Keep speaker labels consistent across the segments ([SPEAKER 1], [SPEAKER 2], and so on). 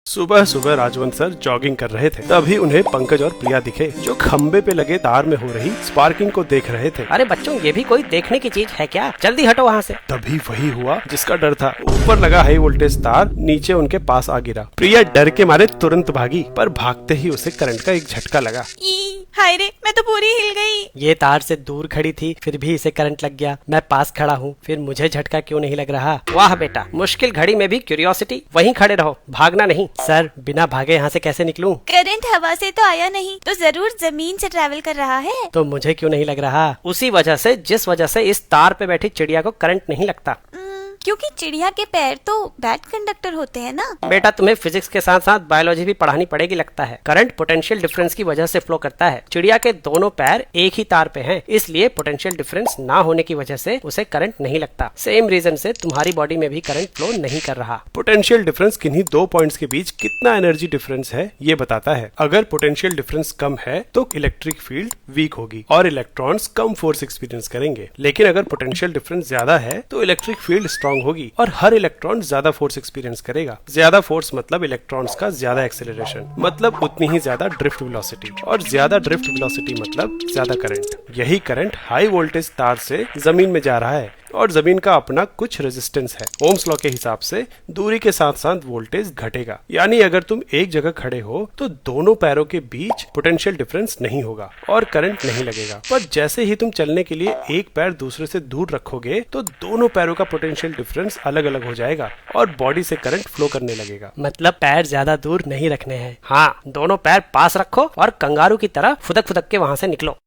[SPEAKER 1] सुबह सुबह Rajwant sir jogging कर रहे थे, तभी उन्हें पंकज और प्रिया दिखे जो खंबे पे लगे तार में हो रही स्पार्किंग को देख रहे थे।
[SPEAKER 2] अरे बच्चों, ये भी कोई देखने की चीज है क्या? जल्दी हटो वहाँ से।
[SPEAKER 1] तभी वही हुआ जिसका डर था। ऊपर लगा हाई वोल्टेज तार नीचे उनके पास आ गिरा। प्रिया डर के मारे तुरंत भागी, पर भागते ही उसे करंट का एक झटका लगा।
[SPEAKER 3] हाय रे, मैं तो पूरी हिल गई।
[SPEAKER 2] ये तार से दूर खड़ी थी, फिर भी इसे करंट लग गया। मैं पास खड़ा हूँ, फिर मुझे झटका क्यों नहीं लग रहा? वाह बेटा, मुश्किल घड़ी में भी क्यूरियोसिटी। वहीं खड़े रहो, भागना नहीं। सर, बिना भागे यहाँ से कैसे निकलूं?
[SPEAKER 3] करंट हवा से तो आया नहीं, तो जरूर जमीन से ट्रैवल कर रहा है।
[SPEAKER 2] तो मुझे क्यों नहीं लग रहा? उसी वजह से जिस वजह से इस तार पे बैठी चिड़िया को करंट नहीं लगता।
[SPEAKER 3] क्योंकि चिड़िया के पैर तो बैड कंडक्टर होते हैं ना।
[SPEAKER 2] बेटा, तुम्हें फिजिक्स के साथ साथ बायोलॉजी भी पढ़ानी पड़ेगी लगता है। करंट पोटेंशियल डिफरेंस की वजह से फ्लो करता है। चिड़िया के दोनों पैर एक ही तार पे हैं, इसलिए पोटेंशियल डिफरेंस ना होने की वजह से उसे करंट नहीं लगता। सेम रीजन से तुम्हारी बॉडी में भी करंट फ्लो नहीं कर रहा।
[SPEAKER 1] पोटेंशियल डिफरेंस किन्हीं दो पॉइंट्स के बीच कितना एनर्जी डिफरेंस है ये बताता है। अगर पोटेंशियल डिफरेंस कम है तो इलेक्ट्रिक फील्ड वीक होगी और इलेक्ट्रॉन्स कम फोर्स एक्सपीरियंस करेंगे। लेकिन अगर पोटेंशियल डिफरेंस ज्यादा है तो इलेक्ट्रिक फील्ड स्ट्रांग होगी और हर इलेक्ट्रॉन ज्यादा फोर्स एक्सपीरियंस करेगा। ज्यादा फोर्स मतलब इलेक्ट्रॉन्स का ज्यादा एक्सेलरेशन, मतलब उतनी ही ज्यादा ड्रिफ्ट वेलोसिटी, और ज्यादा ड्रिफ्ट वेलोसिटी मतलब ज्यादा करंट। यही करंट हाई वोल्टेज तार से जमीन में जा रहा है और जमीन का अपना कुछ रेजिस्टेंस है। ओम्स लॉ के हिसाब से दूरी के साथ साथ वोल्टेज घटेगा। यानी अगर तुम एक जगह खड़े हो तो दोनों पैरों के बीच पोटेंशियल डिफरेंस नहीं होगा और करंट नहीं लगेगा। पर जैसे ही तुम चलने के लिए एक पैर दूसरे से दूर रखोगे तो दोनों पैरों का पोटेंशियल डिफरेंस अलग अलग हो जाएगा और बॉडी से करंट फ्लो करने लगेगा।
[SPEAKER 2] मतलब पैर ज्यादा दूर नहीं रखने हैं। हाँ, दोनों पैर पास रखो और कंगारू की तरह फुदक फुदक के वहाँ से निकलो।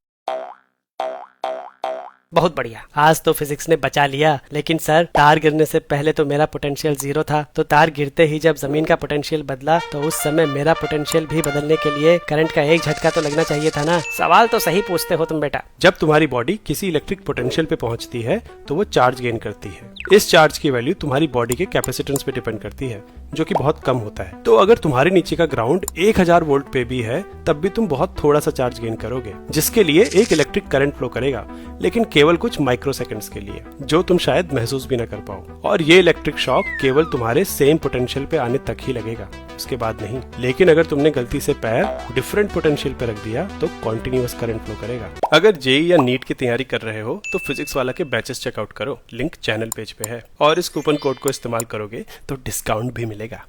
[SPEAKER 2] बहुत बढ़िया, आज तो फिजिक्स ने बचा लिया। लेकिन सर, तार गिरने से पहले तो मेरा पोटेंशियल 0 था, तो तार गिरते ही जब जमीन का पोटेंशियल बदला तो उस समय मेरा पोटेंशियल भी बदलने के लिए करंट का एक झटका तो लगना चाहिए था ना। सवाल तो सही पूछते हो तुम बेटा।
[SPEAKER 1] जब तुम्हारी बॉडी किसी इलेक्ट्रिक पोटेंशियल पे पहुंचती है तो वो चार्ज गेन करती है। इस चार्ज की वैल्यू तुम्हारी बॉडी के कैपेसिटेंस पे डिपेंड करती है, जो कि बहुत कम होता है। तो अगर तुम्हारे नीचे का ग्राउंड 1000 वोल्ट पे भी है तब भी तुम बहुत थोड़ा सा चार्ज गेन करोगे, जिसके लिए एक इलेक्ट्रिक करंट फ्लो करेगा, लेकिन केवल कुछ माइक्रो सेकंड्स के लिए, जो तुम शायद महसूस भी ना कर पाओ। और ये इलेक्ट्रिक शॉक केवल तुम्हारे सेम पोटेंशियल पे आने तक ही लगेगा, उसके बाद नहीं। लेकिन अगर तुमने गलती से पैर डिफरेंट पोटेंशियल पे रख दिया तो कॉन्टिन्यूअस करंट फ्लो करेगा। अगर जेईई या नीट की तैयारी कर रहे हो तो फिजिक्स वाला के बैचेस चेकआउट करो, लिंक चैनल पेज पे है। और इस कूपन कोड को इस्तेमाल करोगे तो डिस्काउंट भी मिलेगा।